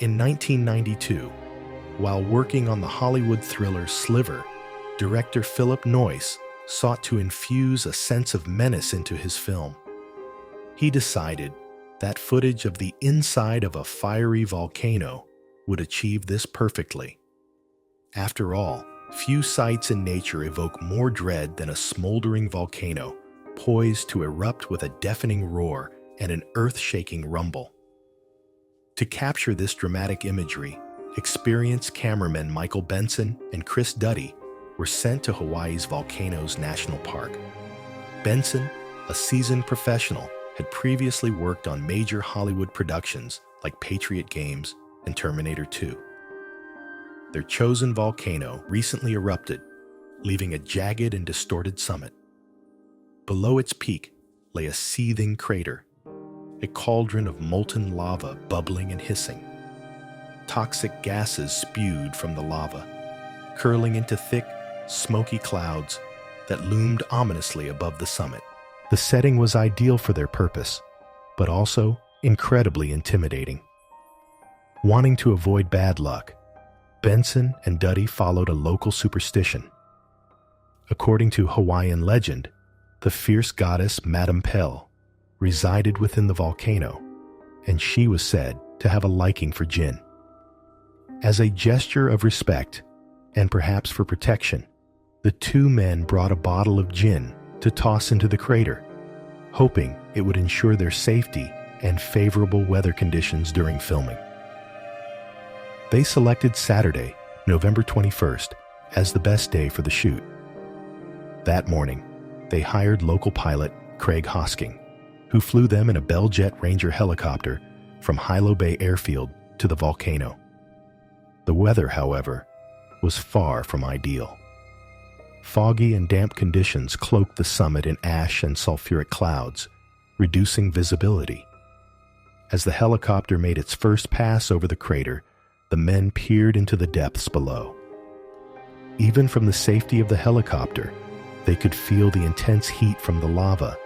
In 1992, while working on the Hollywood thriller Sliver, director Philip Noyce sought to infuse a sense of menace into his film. He decided that footage of the inside of a fiery volcano would achieve this perfectly. After all, few sights in nature evoke more dread than a smoldering volcano poised to erupt with a deafening roar and an earth-shaking rumble. To capture this dramatic imagery, experienced cameramen Michael Benson and Duddy were sent to Hawaii's Volcanoes National Park. Benson, a seasoned professional, had previously worked on major Hollywood productions like Patriot Games and Terminator 2. Their chosen volcano recently erupted, leaving a jagged and distorted summit. Below its peak lay a seething crater, a cauldron of molten lava bubbling and hissing. Toxic gases spewed from the lava, curling into thick, smoky clouds that loomed ominously above the summit. The setting was ideal for their purpose, but also incredibly intimidating. Wanting to avoid bad luck, Benson and Duddy followed a local superstition. According to Hawaiian legend, the fierce goddess Madame Pell resided within the volcano, and she was said to have a liking for gin. As a gesture of respect, and perhaps for protection, the two men brought a bottle of gin to toss into the crater, hoping it would ensure their safety and favorable weather conditions during filming. They selected Saturday, November 21st, as the best day for the shoot. That morning, they hired local pilot Craig Hosking, who flew them in a Bell Jet Ranger helicopter from Hilo Bay Airfield to the volcano. The weather, however, was far from ideal. Foggy and damp conditions cloaked the summit in ash and sulfuric clouds, reducing visibility. As the helicopter made its first pass over the crater, the men peered into the depths below. Even from the safety of the helicopter, they could feel the intense heat from the lava,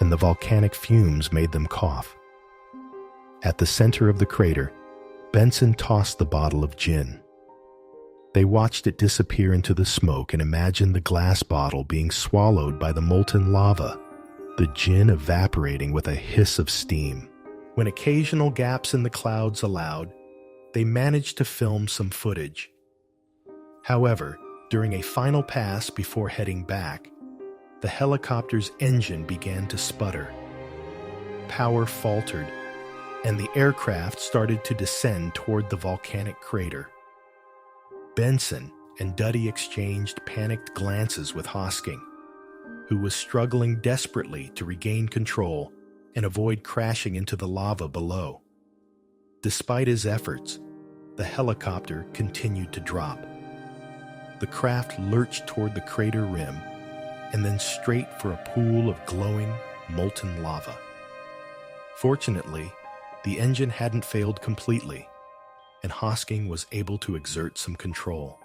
and the volcanic fumes made them cough. At the center of the crater, Benson tossed the bottle of gin. They watched it disappear into the smoke and imagined the glass bottle being swallowed by the molten lava, the gin evaporating with a hiss of steam. When occasional gaps in the clouds allowed, they managed to film some footage. However, during a final pass before heading back, the helicopter's engine began to sputter. Power faltered, and the aircraft started to descend toward the volcanic crater. Benson and Duddy exchanged panicked glances with Hosking, who was struggling desperately to regain control and avoid crashing into the lava below. Despite his efforts, the helicopter continued to drop. The craft lurched toward the crater rim and then straight for a pool of glowing, molten lava. Fortunately, the engine hadn't failed completely, and Hosking was able to exert some control.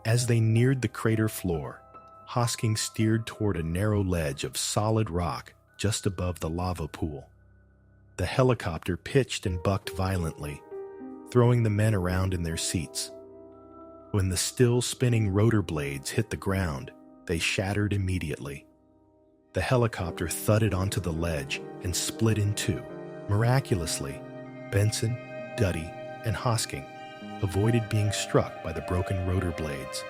As they neared the crater floor, Hosking steered toward a narrow ledge of solid rock just above the lava pool. The helicopter pitched and bucked violently, throwing the men around in their seats. When the still spinning rotor blades hit the ground, they shattered immediately. The helicopter thudded onto the ledge and split in two. Miraculously, Benson, Duddy, and Hosking avoided being struck by the broken rotor blades.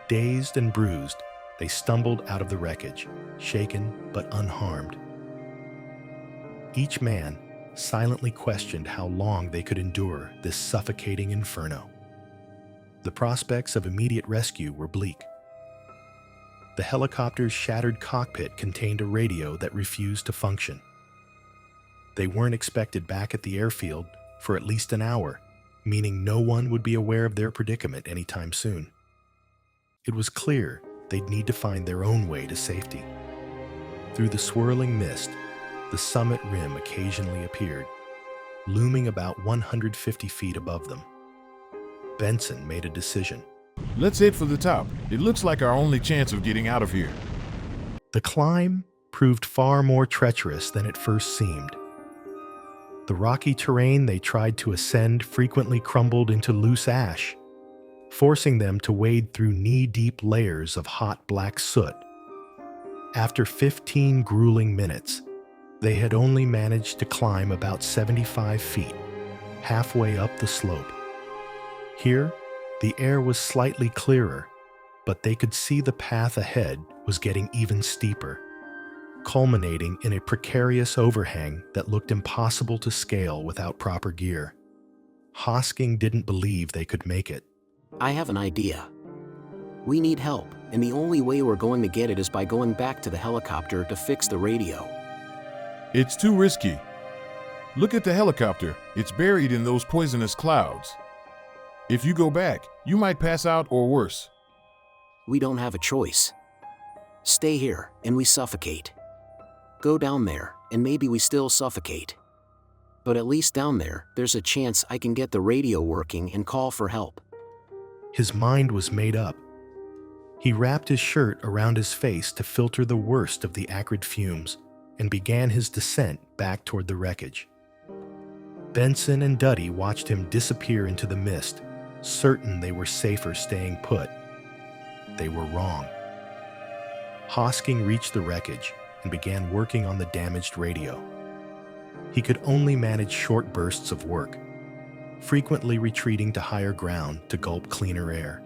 Dazed and bruised, they stumbled out of the wreckage, shaken but unharmed. Each man silently questioned how long they could endure this suffocating inferno. The prospects of immediate rescue were bleak. The helicopter's shattered cockpit contained a radio that refused to function. They weren't expected back at the airfield for at least an hour, meaning no one would be aware of their predicament anytime soon. It was clear they'd need to find their own way to safety. Through the swirling mist, the summit rim occasionally appeared, looming about 150 feet above them. Benson made a decision. Let's head for the top. It looks like our only chance of getting out of here. The climb proved far more treacherous than it first seemed. The rocky terrain they tried to ascend frequently crumbled into loose ash, forcing them to wade through knee-deep layers of hot black soot. After 15 grueling minutes, they had only managed to climb about 75 feet, halfway up the slope. Here, the air was slightly clearer, but they could see the path ahead was getting even steeper, culminating in a precarious overhang that looked impossible to scale without proper gear. Hosking didn't believe they could make it. I have an idea. We need help, and the only way we're going to get it is by going back to the helicopter to fix the radio. It's too risky. Look at the helicopter. It's buried in those poisonous clouds. If you go back, you might pass out or worse. We don't have a choice. Stay here, and we suffocate. Go down there, and maybe we still suffocate. But at least down there, there's a chance I can get the radio working and call for help. His mind was made up. He wrapped his shirt around his face to filter the worst of the acrid fumes and began his descent back toward the wreckage. Benson and Duddy watched him disappear into the mist, certain they were safer staying put. They were wrong. Hosking reached the wreckage and began working on the damaged radio. He could only manage short bursts of work, frequently retreating to higher ground to gulp cleaner air.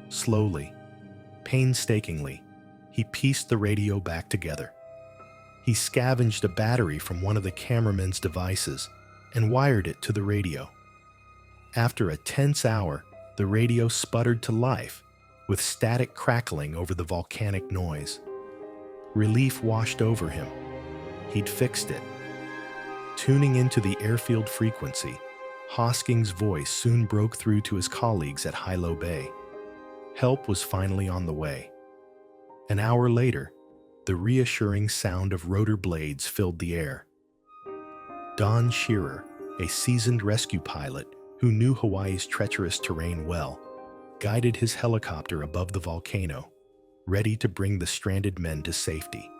Slowly, painstakingly, he pieced the radio back together. He scavenged a battery from one of the cameraman's devices and wired it to the radio. After a tense hour, the radio sputtered to life, with static crackling over the volcanic noise. Relief washed over him. He'd fixed it. Tuning into the airfield frequency, Hosking's voice soon broke through to his colleagues at Hilo Bay. Help was finally on the way. An hour later, the reassuring sound of rotor blades filled the air. Don Shearer, a seasoned rescue pilot who knew Hawaii's treacherous terrain well, guided his helicopter above the volcano, ready to bring the stranded men to safety.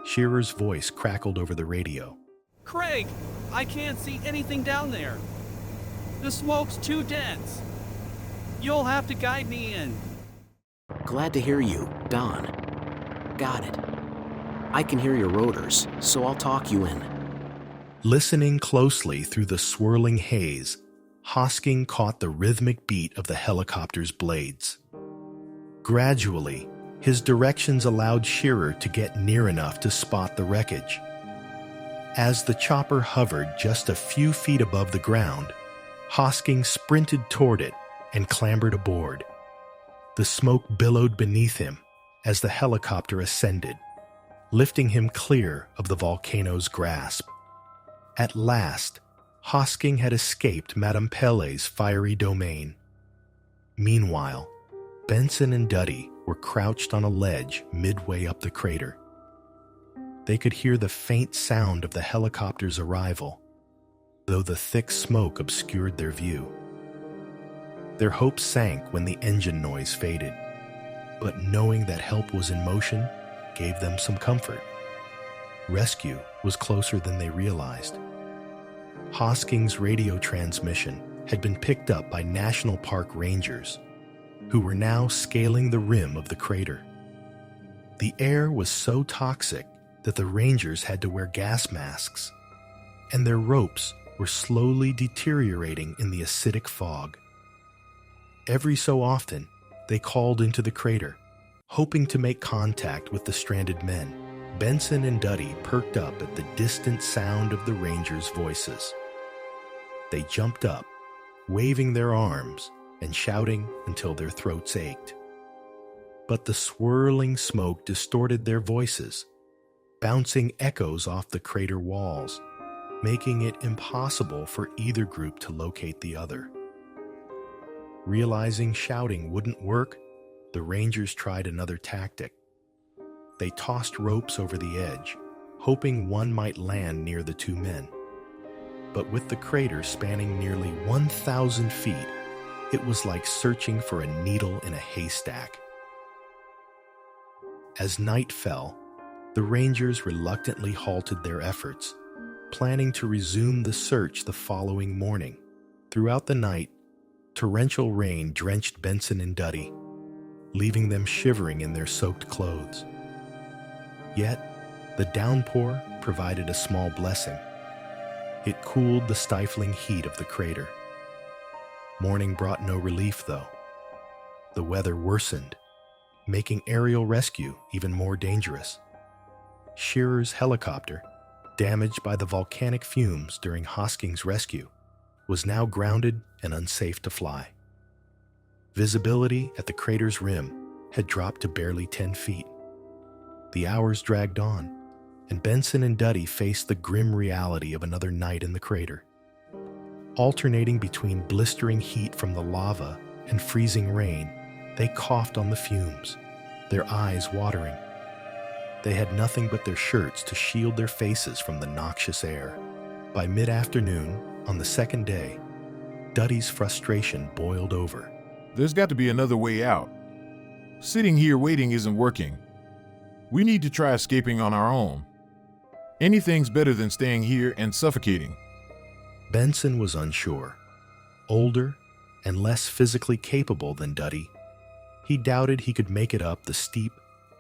Shearer's voice crackled over the radio. Craig, I can't see anything down there. The smoke's too dense. You'll have to guide me in. Glad to hear you, Don. Got it. I can hear your rotors, so I'll talk you in. Listening closely through the swirling haze, Hosking caught the rhythmic beat of the helicopter's blades. Gradually, his directions allowed Shearer to get near enough to spot the wreckage. As the chopper hovered just a few feet above the ground, Hosking sprinted toward it and clambered aboard. The smoke billowed beneath him as the helicopter ascended, lifting him clear of the volcano's grasp. At last, Hosking had escaped Madame Pele's fiery domain. Meanwhile, Benson and Duddy were crouched on a ledge midway up the crater. They could hear the faint sound of the helicopter's arrival, though the thick smoke obscured their view. Their hopes sank when the engine noise faded, but knowing that help was in motion gave them some comfort. Rescue was closer than they realized. Hosking's radio transmission had been picked up by National Park rangers, who were now scaling the rim of the crater. The air was so toxic that the rangers had to wear gas masks, and their ropes were slowly deteriorating in the acidic fog. Every so often, they called into the crater, hoping to make contact with the stranded men. Benson and Duddy perked up at the distant sound of the rangers' voices. They jumped up, waving their arms and shouting until their throats ached. But the swirling smoke distorted their voices, bouncing echoes off the crater walls, making it impossible for either group to locate the other. Realizing shouting wouldn't work, the rangers tried another tactic. They tossed ropes over the edge, hoping one might land near the two men. But with the crater spanning nearly 1,000 feet, it was like searching for a needle in a haystack. As night fell, the rangers reluctantly halted their efforts, planning to resume the search the following morning. Throughout the night, torrential rain drenched Benson and Duddy, leaving them shivering in their soaked clothes. Yet, the downpour provided a small blessing. It cooled the stifling heat of the crater. Morning brought no relief, though. The weather worsened, making aerial rescue even more dangerous. Shearer's helicopter, damaged by the volcanic fumes during Hosking's rescue, was now grounded and unsafe to fly. Visibility at the crater's rim had dropped to barely 10 feet. The hours dragged on, and Benson and Duddy faced the grim reality of another night in the crater. Alternating between blistering heat from the lava and freezing rain, they coughed on the fumes, their eyes watering. They had nothing but their shirts to shield their faces from the noxious air. By mid-afternoon, on the second day, Duddy's frustration boiled over. There's got to be another way out. Sitting here waiting isn't working. We need to try escaping on our own. Anything's better than staying here and suffocating. Benson was unsure. Older and less physically capable than Duddy, he doubted he could make it up the steep,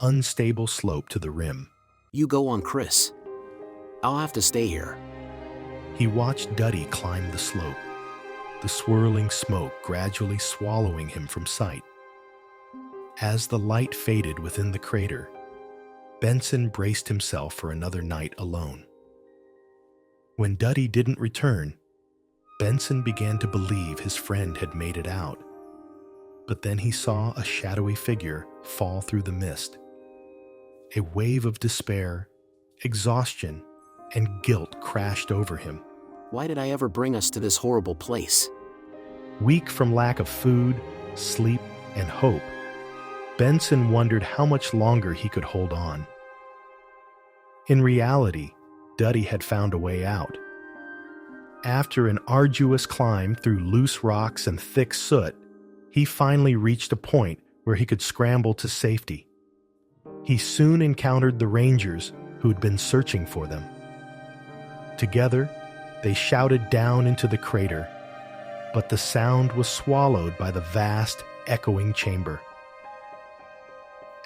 unstable slope to the rim. You go on, Chris. I'll have to stay here. He watched Duddy climb the slope, the swirling smoke gradually swallowing him from sight. As the light faded within the crater, Benson braced himself for another night alone. When Duddy didn't return, Benson began to believe his friend had made it out. But then he saw a shadowy figure fall through the mist. A wave of despair, exhaustion, and guilt crashed over him. Why did I ever bring us to this horrible place? Weak from lack of food, sleep, and hope, Benson wondered how much longer he could hold on. In reality, Duddy had found a way out. After an arduous climb through loose rocks and thick soot, he finally reached a point where he could scramble to safety. He soon encountered the rangers who had been searching for them. Together, they shouted down into the crater, but the sound was swallowed by the vast, echoing chamber.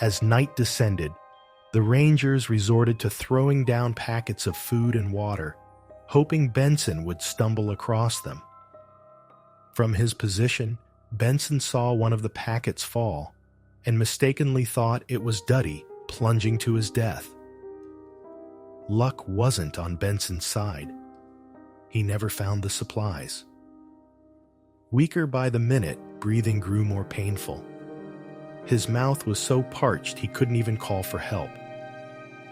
As night descended, the rangers resorted to throwing down packets of food and water, hoping Benson would stumble across them. From his position, Benson saw one of the packets fall and mistakenly thought it was Duddy plunging to his death. Luck wasn't on Benson's side. He never found the supplies. Weaker by the minute, breathing grew more painful. His mouth was so parched he couldn't even call for help.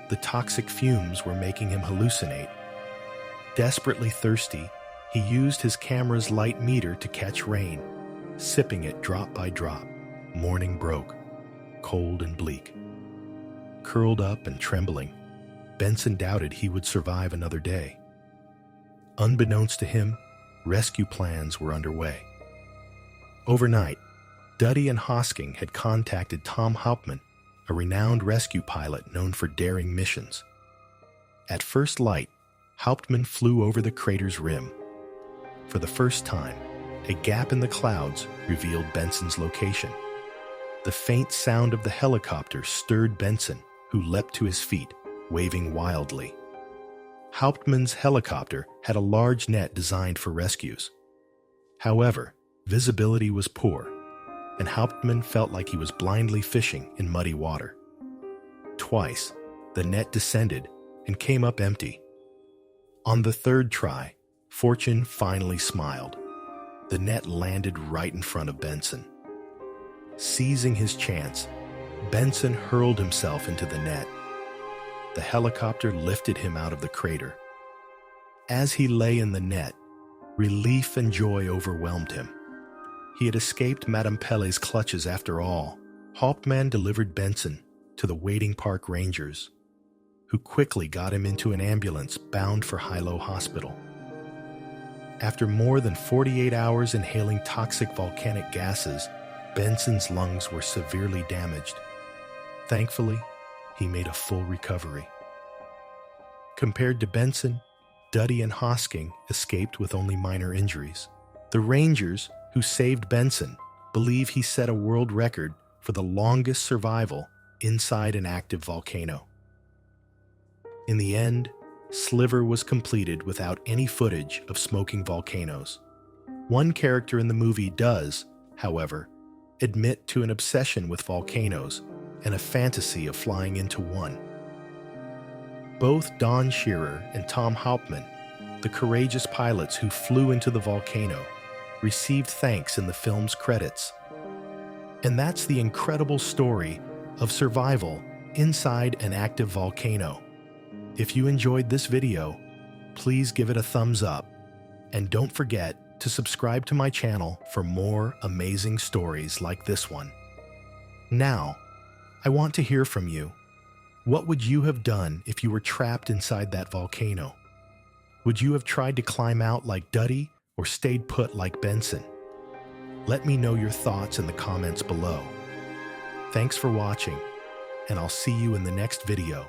The toxic fumes were making him hallucinate. Desperately thirsty, he used his camera's light meter to catch rain, sipping it drop by drop. Morning broke, cold and bleak. Curled up and trembling, Benson doubted he would survive another day. Unbeknownst to him, rescue plans were underway. Overnight, Duddy and Hosking had contacted Tom Hauptman, a renowned rescue pilot known for daring missions. At first light, Hauptman flew over the crater's rim. For the first time, a gap in the clouds revealed Benson's location. The faint sound of the helicopter stirred Benson, who leapt to his feet, waving wildly. Hauptman's helicopter had a large net designed for rescues. However, visibility was poor, and Hauptman felt like he was blindly fishing in muddy water. Twice, the net descended and came up empty. On the third try, fortune finally smiled. The net landed right in front of Benson. Seizing his chance, Benson hurled himself into the net. The helicopter lifted him out of the crater. As he lay in the net, relief and joy overwhelmed him. He had escaped Madame Pelle's clutches after all. Hauptman delivered Benson to the waiting park rangers, who quickly got him into an ambulance bound for Hilo Hospital. After more than 48 hours inhaling toxic volcanic gases, Benson's lungs were severely damaged. Thankfully, he made a full recovery. Compared to Benson, Duddy and Hosking escaped with only minor injuries. The Rangers, who saved Benson, believe he set a world record for the longest survival inside an active volcano. In the end, Sliver was completed without any footage of smoking volcanoes. One character in the movie does, however, admit to an obsession with volcanoes and a fantasy of flying into one. Both Don Shearer and Tom Hauptman, the courageous pilots who flew into the volcano, received thanks in the film's credits. And that's the incredible story of survival inside an active volcano. If you enjoyed this video, please give it a thumbs up, and don't forget to subscribe to my channel for more amazing stories like this one. Now, I want to hear from you. What would you have done if you were trapped inside that volcano? Would you have tried to climb out like Duddy or stayed put like Benson? Let me know your thoughts in the comments below. Thanks for watching, and I'll see you in the next video.